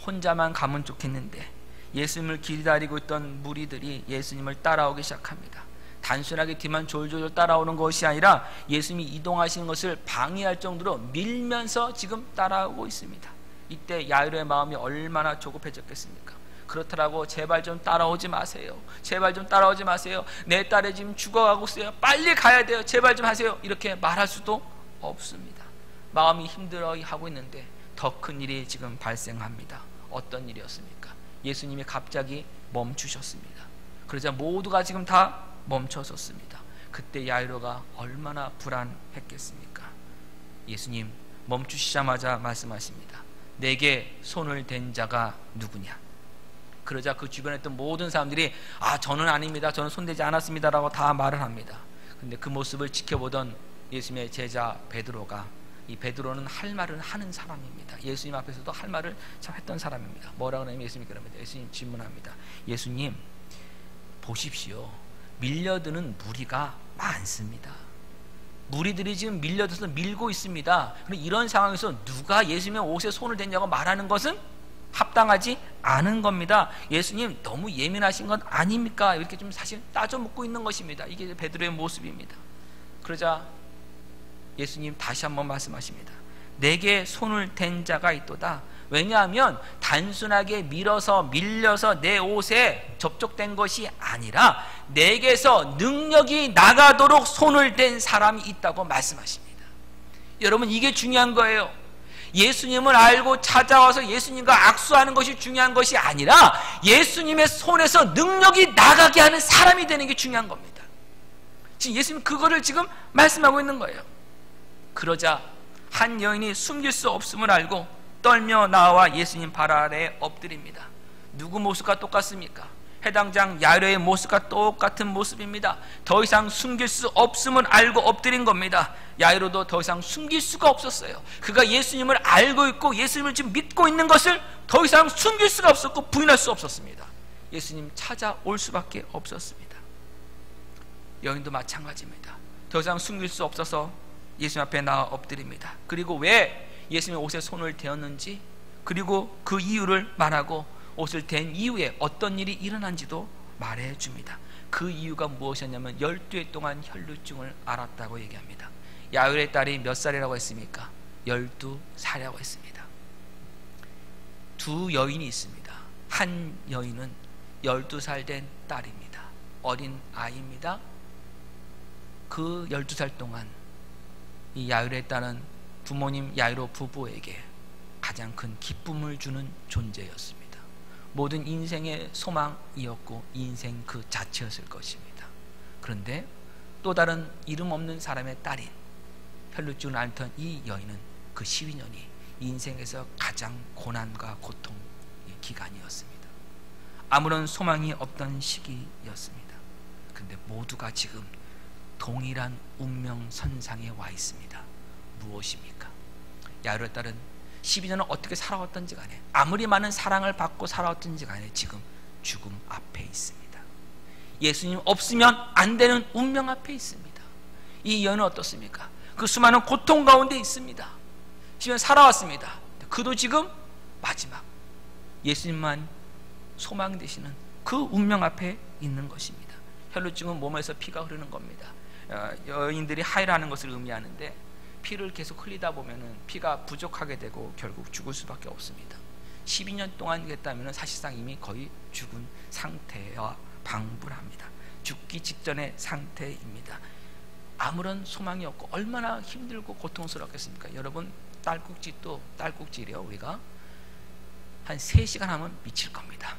혼자만 가면 좋겠는데 예수님을 기다리고 있던 무리들이 예수님을 따라오기 시작합니다. 단순하게 뒤만 졸졸 따라오는 것이 아니라 예수님이 이동하시는 것을 방해할 정도로 밀면서 지금 따라오고 있습니다. 이때 야이로의 마음이 얼마나 조급해졌겠습니까? 그렇더라고 제발 좀 따라오지 마세요. 제발 좀 따라오지 마세요. 내 딸이 지금 죽어가고 있어요. 빨리 가야 돼요. 제발 좀 하세요. 이렇게 말할 수도 없습니다. 마음이 힘들어하고 있는데 더 큰 일이 지금 발생합니다. 어떤 일이었습니까? 예수님이 갑자기 멈추셨습니다. 그러자 모두가 지금 다 멈춰섰습니다. 그때 야이로가 얼마나 불안했겠습니까? 예수님 멈추시자마자 말씀하십니다. 내게 손을 댄 자가 누구냐? 그러자 그 주변에 있던 모든 사람들이 저는 아닙니다. 저는 손대지 않았습니다. 라고 다 말을 합니다. 근데 그 모습을 지켜보던 예수님의 제자 베드로가, 이 베드로는 할 말을 하는 사람입니다. 예수님 앞에서도 할 말을 참 했던 사람입니다. 뭐라고 하냐면 예수님이 그럽니다. 예수님 질문합니다. 예수님 보십시오. 밀려드는 무리가 많습니다. 무리들이 지금 밀려들어서 밀고 있습니다. 그럼 이런 상황에서 누가 예수님의 옷에 손을 댔냐고 말하는 것은 합당하지 않은 겁니다. 예수님 너무 예민하신 건 아닙니까? 이렇게 좀 사실 따져 묻고 있는 것입니다. 이게 베드로의 모습입니다. 그러자 예수님 다시 한번 말씀하십니다. 내게 손을 댄 자가 있도다. 왜냐하면 단순하게 밀려서 내 옷에 접촉된 것이 아니라 내게서 능력이 나가도록 손을 댄 사람이 있다고 말씀하십니다. 여러분 이게 중요한 거예요. 예수님을 알고 찾아와서 예수님과 악수하는 것이 중요한 것이 아니라 예수님의 손에서 능력이 나가게 하는 사람이 되는 게 중요한 겁니다. 지금 예수님 그거를 지금 말씀하고 있는 거예요. 그러자 한 여인이 숨길 수 없음을 알고 떨며 나와 예수님 발 아래에 엎드립니다. 누구 모습과 똑같습니까? 해당장 야이로의 모습과 똑같은 모습입니다. 더 이상 숨길 수 없음을 알고 엎드린 겁니다. 야이로도 더 이상 숨길 수가 없었어요. 그가 예수님을 알고 있고 예수님을 지금 믿고 있는 것을 더 이상 숨길 수가 없었고 부인할 수 없었습니다. 예수님 찾아올 수밖에 없었습니다. 여인도 마찬가지입니다. 더 이상 숨길 수 없어서 예수님 앞에 나와 엎드립니다. 그리고 왜 예수님의 옷에 손을 대었는지, 그리고 그 이유를 말하고 옷을 댄 이후에 어떤 일이 일어난지도 말해줍니다. 그 이유가 무엇이었냐면 12해 동안 혈루증을 앓았다고 얘기합니다. 야이로의 딸이 몇 살이라고 했습니까? 12살이라고 했습니다. 두 여인이 있습니다. 한 여인은 12살 된 딸입니다. 어린 아이입니다. 그 12살 동안 이 야이로의 딸은 부모님 야이로 부부에게 가장 큰 기쁨을 주는 존재였습니다. 모든 인생의 소망이었고 인생 그 자체였을 것입니다. 그런데 또 다른 이름 없는 사람의 딸인 혈루증을 앓던 이 여인은 그 12년이 인생에서 가장 고난과 고통의 기간이었습니다. 아무런 소망이 없던 시기였습니다. 그런데 모두가 지금 동일한 운명선상에 와 있습니다. 무엇입니까? 야이로의 딸은 12년을 어떻게 살아왔던지 간에, 아무리 많은 사랑을 받고 살아왔던지 간에 지금 죽음 앞에 있습니다. 예수님 없으면 안 되는 운명 앞에 있습니다. 이 여인은 어떻습니까? 그 수많은 고통 가운데 있습니다. 지금 살아왔습니다. 그도 지금 마지막 예수님만 소망 되시는 그 운명 앞에 있는 것입니다. 혈루증은 몸에서 피가 흐르는 겁니다. 여인들이 하이라는 것을 의미하는데 피를 계속 흘리다 보면은 피가 부족하게 되고 결국 죽을 수밖에 없습니다. 12년 동안 했다면 사실상 이미 거의 죽은 상태와 방불합니다. 죽기 직전의 상태입니다. 아무런 소망이 없고 얼마나 힘들고 고통스럽겠습니까? 여러분 딸꾹질이요. 우리가 한 3시간 하면 미칠 겁니다.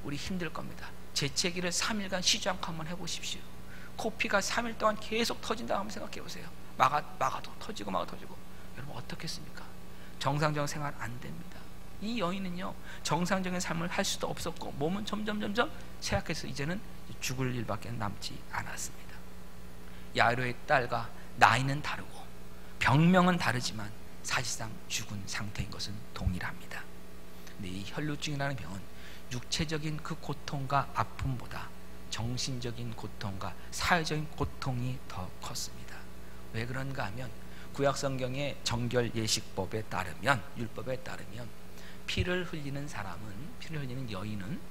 우리 힘들 겁니다. 재채기를 3일간 쉬지 않고 한번 해보십시오. 코피가 3일 동안 계속 터진다 한번 생각해 보세요. 막아도 터지고 여러분 어떻겠습니까? 정상적인 생활 안 됩니다. 이 여인은요, 정상적인 삶을 할 수도 없었고 몸은 점점 쇠약해서 이제는 죽을 일밖에 남지 않았습니다. 야이로의 딸과 나이는 다르고 병명은 다르지만 사실상 죽은 상태인 것은 동일합니다. 근데 이 혈루증이라는 병은 육체적인 그 고통과 아픔보다 정신적인 고통과 사회적인 고통이 더 컸습니다. 왜 그런가 하면 구약성경의 정결예식법에 따르면, 율법에 따르면 피를 흘리는 여인은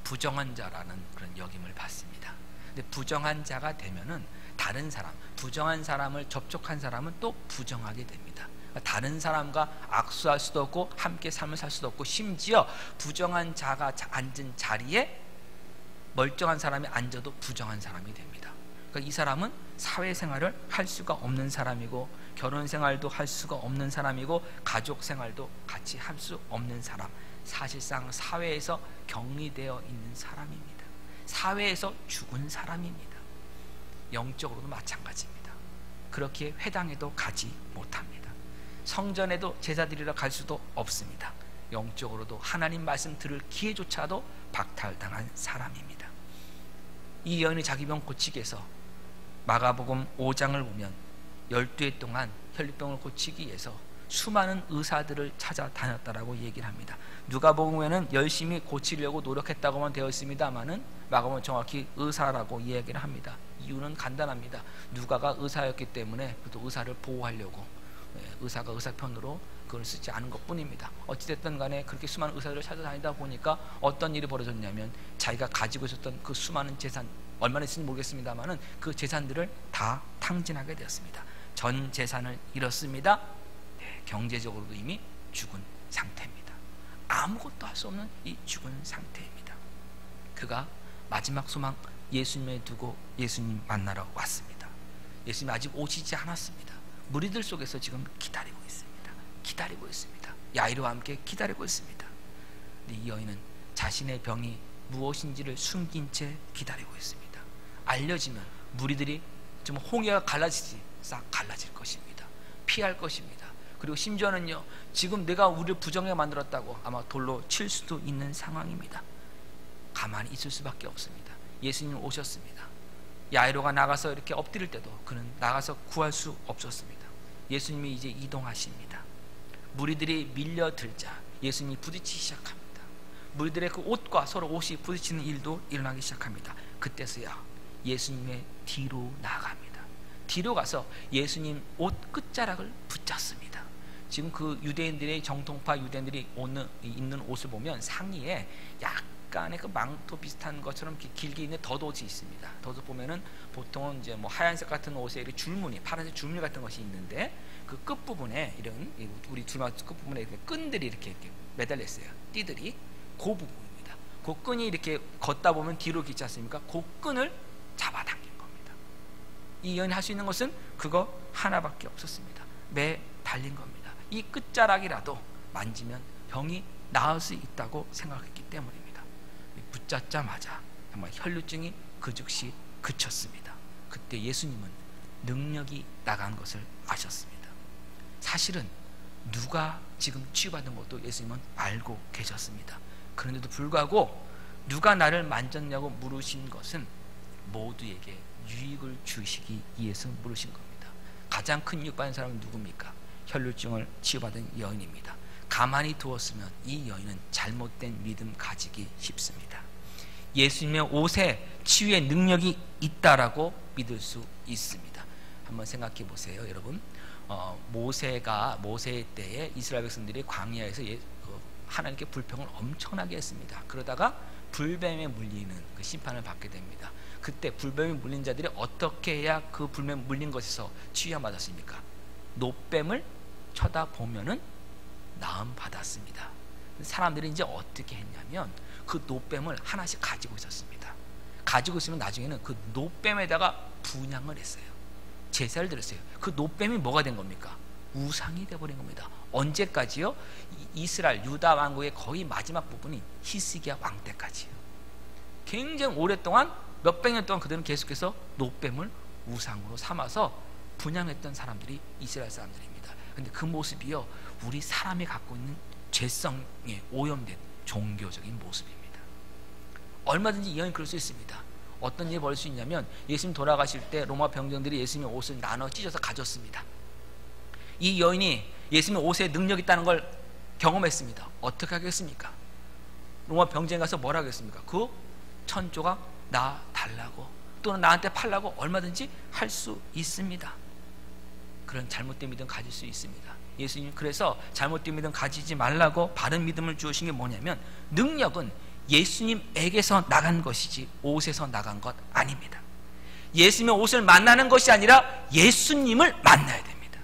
부정한 자라는 그런 역임을 받습니다. 근데 부정한 자가 되면은 다른 사람, 부정한 사람을 접촉한 사람은 또 부정하게 됩니다. 다른 사람과 악수할 수도 없고 함께 삶을 살 수도 없고, 심지어 부정한 자가 앉은 자리에 멀쩡한 사람이 앉아도 부정한 사람이 됩니다. 그러니까 이 사람은 사회생활을 할 수가 없는 사람이고, 결혼생활도 할 수가 없는 사람이고, 가족생활도 같이 할 수 없는 사람, 사실상 사회에서 격리되어 있는 사람입니다. 사회에서 죽은 사람입니다. 영적으로도 마찬가지입니다. 그렇게 회당에도 가지 못합니다. 성전에도 제사 드리러 갈 수도 없습니다. 영적으로도 하나님 말씀 들을 기회조차도 박탈당한 사람입니다. 이 여인이 자기 병 고치기 위해서 마가복음 5장을 보면 12해 동안 혈류병을 고치기 위해서 수많은 의사들을 찾아다녔다라고 얘기를 합니다. 누가복음에는 열심히 고치려고 노력했다고만 되어 있습니다만은 마가복음은 정확히 의사라고 이야기를 합니다. 이유는 간단합니다. 누가가 의사였기 때문에 또 의사를 보호하려고 의사가 의사 편으로 그걸 쓰지 않은 것뿐입니다. 어찌됐든 간에 그렇게 수많은 의사들을 찾아다니다 보니까 어떤 일이 벌어졌냐면, 자기가 가지고 있었던 그 수많은 재산, 얼마나 있는지 모르겠습니다만은 그 재산들을 다 탕진하게 되었습니다. 전 재산을 잃었습니다. 경제적으로도 이미 죽은 상태입니다. 아무것도 할 수 없는 이 죽은 상태입니다. 그가 마지막 소망 예수님에 두고 예수님 만나러 왔습니다. 예수님 아직 오시지 않았습니다. 무리들 속에서 지금 기다리고 있습니다. 야이로와 함께 기다리고 있습니다. 근데 이 여인은 자신의 병이 무엇인지를 숨긴 채 기다리고 있습니다. 알려지면 무리들이 좀 홍해가 갈라지지 싹 갈라질 것입니다. 피할 것입니다. 그리고 심지어는요, 지금 내가 우리를 부정하게 만들었다고 아마 돌로 칠 수도 있는 상황입니다. 가만히 있을 수밖에 없습니다. 예수님 오셨습니다. 야이로가 나가서 이렇게 엎드릴 때도 그는 나가서 구할 수 없었습니다. 예수님이 이제 이동하십니다. 무리들이 밀려들자 예수님이 부딪히기 시작합니다. 무리들의 그 옷과 서로 옷이 부딪히는 일도 일어나기 시작합니다. 그때서야 예수님의 뒤로 나갑니다. 뒤로 가서 예수님 옷 끝자락을 붙잡습니다. 지금 그 유대인들의 정통파 유대인들이 입는 옷을 보면 상의에 약간의 그 망토 비슷한 것처럼 이렇게 길게 있는 덧옷이 있습니다. 덧옷 보면은 보통은 이제 뭐 하얀색 같은 옷에 이렇게 줄무늬, 파란색 줄무늬 같은 것이 있는데, 그 끝 부분에 이런 우리 두마 끝 부분에 이렇게 끈들이 이렇게 매달려 있어요. 띠들이 그 부분입니다. 그 끈이 이렇게 걷다 보면 뒤로 있지 않습니까? 그 끈을 잡아당긴 겁니다. 이 여인이 할 수 있는 것은 그거 하나밖에 없었습니다. 매 달린 겁니다. 이 끝자락이라도 만지면 병이 나을 수 있다고 생각했기 때문입니다. 붙잡자마자 정말 혈루증이 그 즉시 그쳤습니다. 그때 예수님은 능력이 나간 것을 아셨습니다. 사실은 누가 지금 치유받은 것도 예수님은 알고 계셨습니다. 그런데도 불구하고 누가 나를 만졌냐고 물으신 것은 모두에게 유익을 주시기 위해서 물으신 겁니다. 가장 큰 유익받은 사람은 누굽니까? 혈루증을 치유받은 여인입니다. 가만히 두었으면 이 여인은 잘못된 믿음 가지기 쉽습니다. 예수님의 옷에 치유의 능력이 있다라고 믿을 수 있습니다. 한번 생각해 보세요, 여러분. 모세의 때에 이스라엘 백성들이 광야에서 하나님께 불평을 엄청나게 했습니다. 그러다가 불뱀에 물리는 그 심판을 받게 됩니다. 그때 불뱀에 물린 자들이 어떻게 해야 그 불뱀에 물린 것에서 치유함 받았습니까? 노뱀을 쳐다보면은 나음 받았습니다. 사람들이 이제 어떻게 했냐면 그 노뱀을 하나씩 가지고 있었습니다. 가지고 있으면 나중에는 그 노뱀에다가 분향을 했어요. 제사를 드렸어요. 그 노뱀이 뭐가 된 겁니까? 우상이 되어버린 겁니다. 언제까지요? 이스라엘 유다 왕국의 거의 마지막 부분이 히스기야 왕 때까지요. 굉장히 오랫동안 몇백 년 동안 그들은 계속해서 놋뱀을 우상으로 삼아서 분양했던 사람들이 이스라엘 사람들입니다. 근데 그 모습이요, 우리 사람이 갖고 있는 죄성에 오염된 종교적인 모습입니다. 얼마든지 이 여인 그럴 수 있습니다. 어떤 일이 벌일 수 있냐면, 예수님 돌아가실 때 로마 병정들이 예수님의 옷을 나눠 찢어서 가졌습니다. 이 여인이 예수님의 옷에 능력이 있다는 걸 경험했습니다. 어떻게 하겠습니까? 로마 병정에 가서 뭐라 하겠습니까? 그 천조각 나 달라고, 또는 나한테 팔라고 얼마든지 할 수 있습니다. 그런 잘못된 믿음 가질 수 있습니다. 예수님 그래서 잘못된 믿음 가지지 말라고 바른 믿음을 주신 게 뭐냐면, 능력은 예수님에게서 나간 것이지 옷에서 나간 것 아닙니다. 예수님의 옷을 만나는 것이 아니라 예수님을 만나야 됩니다.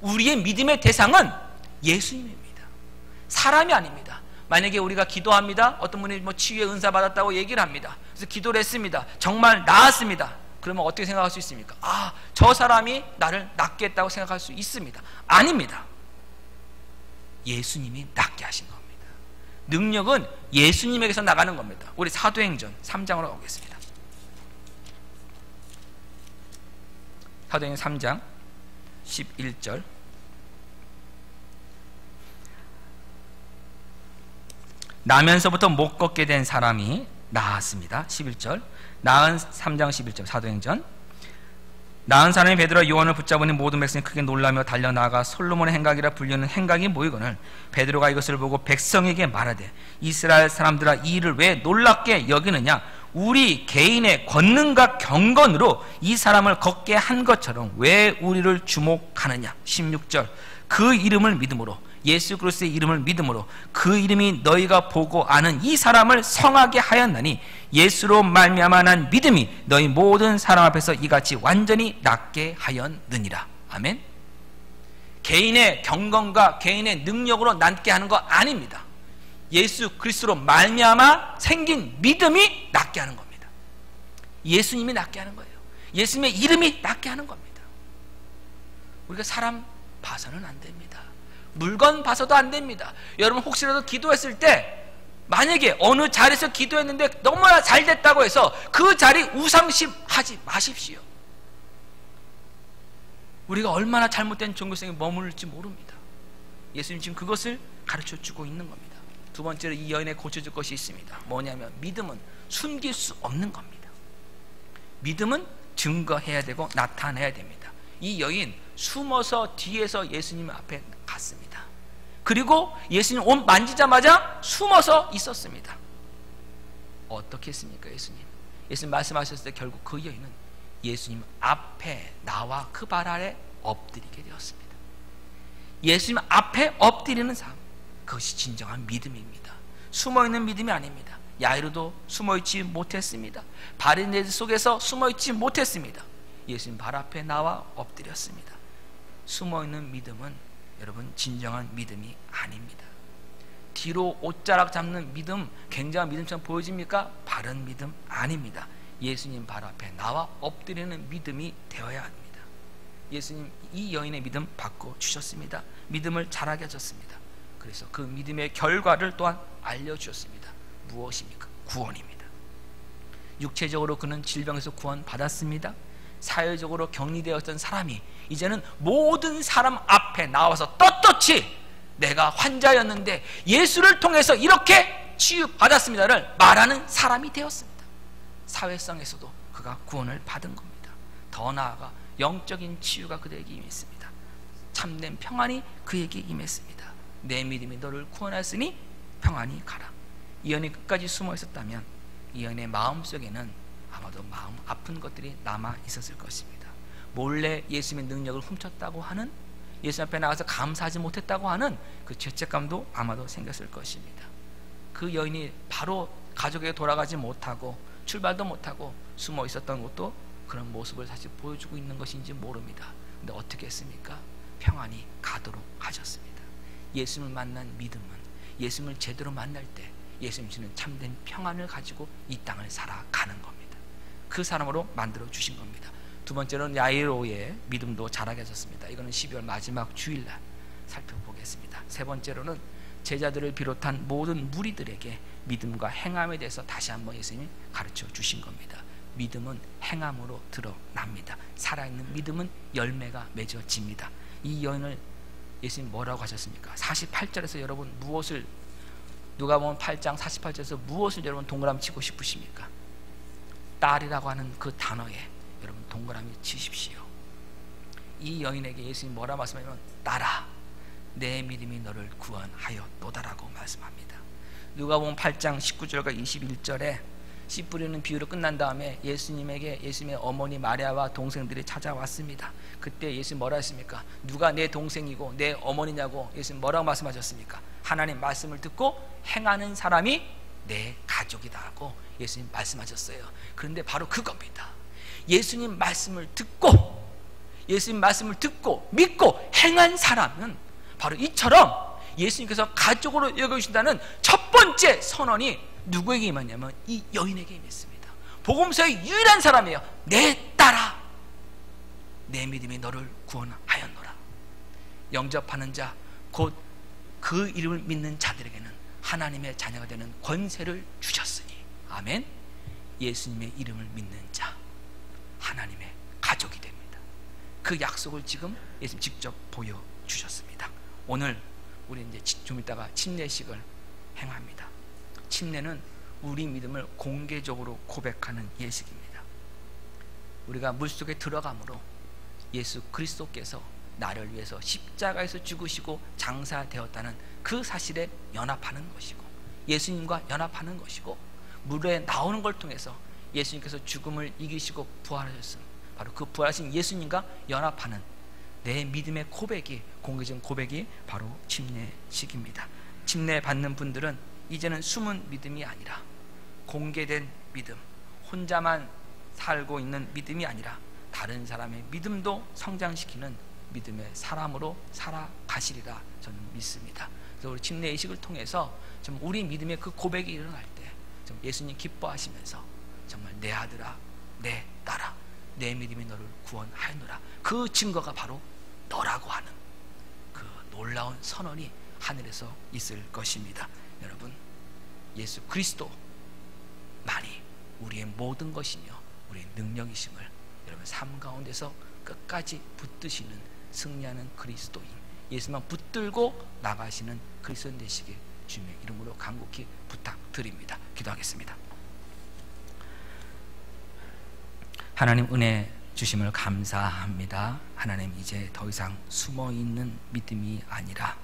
우리의 믿음의 대상은 예수님입니다. 사람이 아닙니다. 만약에 우리가 기도합니다. 어떤 분이 치유의 은사 받았다고 얘기를 합니다. 그래서 기도를 했습니다. 정말 나았습니다. 그러면 어떻게 생각할 수 있습니까? 아, 저 사람이 나를 낫게 했다고 생각할 수 있습니다. 아닙니다. 예수님이 낫게 하신 겁니다. 능력은 예수님에게서 나가는 겁니다. 우리 사도행전 3장으로 가보겠습니다. 사도행전 3장 11절. 나면서부터 못 걷게 된 사람이 나았습니다. 11절. 나은 3장 11절 사도행전. 나은 사람이 베드로와 요한을 붙잡으니 모든 백성이 크게 놀라며 달려나가 솔로몬의 행각이라 불리는 행각이 모이거늘 베드로가 이것을 보고 백성에게 말하되, 이스라엘 사람들아, 이 일을 왜 놀랍게 여기느냐? 우리 개인의 권능과 경건으로 이 사람을 걷게 한 것처럼 왜 우리를 주목하느냐? 16절. 그 이름을 믿음으로, 예수 그리스도의 이름을 믿음으로 그 이름이 너희가 보고 아는 이 사람을 성하게 하였나니 예수로 말미암아 난 믿음이 너희 모든 사람 앞에서 이같이 완전히 낫게 하였느니라. 아멘. 개인의 경건과 개인의 능력으로 낫게 하는 거 아닙니다. 예수 그리스도로 말미암아 생긴 믿음이 낫게 하는 겁니다. 예수님이 낫게 하는 거예요. 예수님의 이름이 낫게 하는 겁니다. 우리가 사람 봐서는 안 됩니다. 물건 봐서도 안 됩니다. 여러분 혹시라도 기도했을 때 만약에 어느 자리에서 기도했는데 너무나 잘 됐다고 해서 그 자리 우상심하지 마십시오. 우리가 얼마나 잘못된 종교성에 머무를지 모릅니다. 예수님 지금 그것을 가르쳐주고 있는 겁니다. 두 번째로 이 여인에 고쳐줄 것이 있습니다. 뭐냐면, 믿음은 숨길 수 없는 겁니다. 믿음은 증거해야 되고 나타내야 됩니다. 이 여인 숨어서 뒤에서 예수님 앞에 갔습니다. 그리고 예수님 옷 만지자마자 숨어서 있었습니다. 어떻게 했습니까? 예수님 말씀하셨을 때 결국 그 여인은 예수님 앞에 나와 그 발 아래 엎드리게 되었습니다. 예수님 앞에 엎드리는 삶, 그것이 진정한 믿음입니다. 숨어있는 믿음이 아닙니다. 야이로도 숨어있지 못했습니다. 바리새인 속에서 숨어있지 못했습니다. 예수님 발 앞에 나와 엎드렸습니다. 숨어있는 믿음은 여러분 진정한 믿음이 아닙니다. 뒤로 옷자락 잡는 믿음, 굉장한 믿음처럼 보여집니까? 바른 믿음 아닙니다. 예수님 발 앞에 나와 엎드리는 믿음이 되어야 합니다. 예수님 이 여인의 믿음 바꿔주셨습니다. 믿음을 자라게 하셨습니다. 그래서 그 믿음의 결과를 또한 알려주셨습니다. 무엇입니까? 구원입니다. 육체적으로 그는 질병에서 구원받았습니다. 사회적으로 격리되었던 사람이 이제는 모든 사람 앞에 나와서 떳떳이 내가 환자였는데 예수를 통해서 이렇게 치유받았습니다를 말하는 사람이 되었습니다. 사회성에서도 그가 구원을 받은 겁니다. 더 나아가 영적인 치유가 그에게 임했습니다. 참된 평안이 그에게 임했습니다. 내 믿음이 너를 구원하였으니 평안히 가라. 이 여인이 끝까지 숨어 있었다면 이 여인의 마음속에는 아마도 마음 아픈 것들이 남아 있었을 것입니다. 몰래 예수님의 능력을 훔쳤다고 하는, 예수 앞에 나가서 감사하지 못했다고 하는 그 죄책감도 아마도 생겼을 것입니다. 그 여인이 바로 가족에게 돌아가지 못하고 출발도 못하고 숨어 있었던 것도 그런 모습을 사실 보여주고 있는 것인지 모릅니다. 근데 어떻게 했습니까? 평안히 가도록 하셨습니다. 예수님을 만난 믿음은 예수님을 제대로 만날 때 예수님 주는 참된 평안을 가지고 이 땅을 살아가는 겁니다. 그 사람으로 만들어 주신 겁니다. 두 번째로는 야이로의 믿음도 자라게 하셨습니다. 이거는 12월 마지막 주일날 살펴보겠습니다. 세 번째로는 제자들을 비롯한 모든 무리들에게 믿음과 행함에 대해서 다시 한번 예수님이 가르쳐 주신 겁니다. 믿음은 행함으로 드러납니다. 살아있는 믿음은 열매가 맺어집니다. 이 여인을 예수님 뭐라고 하셨습니까? 48절에서 여러분 무엇을, 누가복음 8장 48절에서 무엇을 여러분 동그라미 치고 싶으십니까? 딸이라고 하는 그 단어에 여러분 동그라미 치십시오. 이 여인에게 예수님이 뭐라 말씀하냐면 딸아 내 믿음이 너를 구원하였도다라고 말씀합니다. 누가복음 8장 19절과 21절에 씨 뿌리는 비유로 끝난 다음에 예수님에게 예수님의 어머니 마리아와 동생들이 찾아왔습니다. 그때 예수님 뭐라 했습니까? 누가 내 동생이고 내 어머니냐고 예수님 뭐라고 말씀하셨습니까? 하나님 말씀을 듣고 행하는 사람이 내 가족이다 하고 예수님 말씀하셨어요. 그런데 바로 그겁니다. 예수님 말씀을 듣고 믿고 행한 사람은 바로 이처럼 예수님께서 가족으로 여겨주신다는 첫 번째 선언이 누구에게 임했냐면 이 여인에게 임했습니다. 복음서의 유일한 사람이에요. 내 딸아 내 믿음이 너를 구원하였노라. 영접하는 자 곧 그 이름을 믿는 자들에게는 하나님의 자녀가 되는 권세를 주셨으니 아멘. 예수님의 이름을 믿는 자 하나님의 가족이 됩니다. 그 약속을 지금 예수님 직접 보여주셨습니다. 오늘 우리 이제 좀 이따가 침례식을 행합니다. 침례는 우리 믿음을 공개적으로 고백하는 예식입니다. 우리가 물속에 들어감으로 예수 그리스도께서 나를 위해서 십자가에서 죽으시고 장사되었다는 그 사실에 연합하는 것이고 예수님과 연합하는 것이고 물에 나오는 걸 통해서 예수님께서 죽음을 이기시고 부활하셨음 바로 그 부활하신 예수님과 연합하는 내 믿음의 고백이 공개적인 고백이 바로 침례식입니다. 침례 받는 분들은 이제는 숨은 믿음이 아니라 공개된 믿음, 혼자만 살고 있는 믿음이 아니라 다른 사람의 믿음도 성장시키는 믿음의 사람으로 살아가시리라 저는 믿습니다. 그래서 우리 침례 의식을 통해서 좀 우리 믿음의 그 고백이 일어날 때 좀 예수님 기뻐하시면서 정말 내 아들아, 내 딸아, 내 믿음이 너를 구원하였노라. 그 증거가 바로 너라고 하는 그 놀라운 선언이 하늘에서 있을 것입니다. 여러분, 예수 그리스도만이 우리의 모든 것이며 우리의 능력이심을 여러분 삶 가운데서 끝까지 붙드시는 승리하는 그리스도인 예수만 붙들고 나가시는 그리스도인 되시길 주님의 이름으로 간곡히 부탁드립니다. 기도하겠습니다. 하나님 은혜 주심을 감사합니다. 하나님 이제 더 이상 숨어있는 믿음이 아니라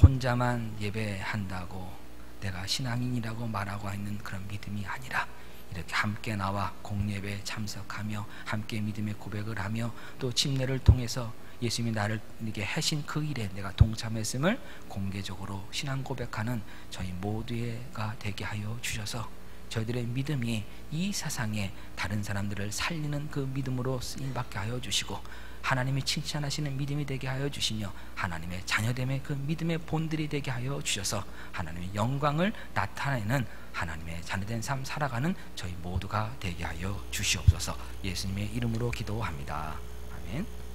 혼자만 예배한다고 내가 신앙인이라고 말하고 있는 그런 믿음이 아니라 이렇게 함께 나와 공예배에 참석하며 함께 믿음의 고백을 하며 또 침례를 통해서 예수님이 나를 이렇게 하신 그 일에 내가 동참했음을 공개적으로 신앙 고백하는 저희 모두가 되게 하여 주셔서 저희들의 믿음이 이 세상에 다른 사람들을 살리는 그 믿음으로 쓰임받게 하여 주시고 하나님이 칭찬하시는 믿음이 되게 하여 주시며 하나님의 자녀됨의 그 믿음의 본들이 되게 하여 주셔서 하나님의 영광을 나타내는 하나님의 자녀된 삶 살아가는 저희 모두가 되게 하여 주시옵소서. 예수님의 이름으로 기도합니다. 아멘.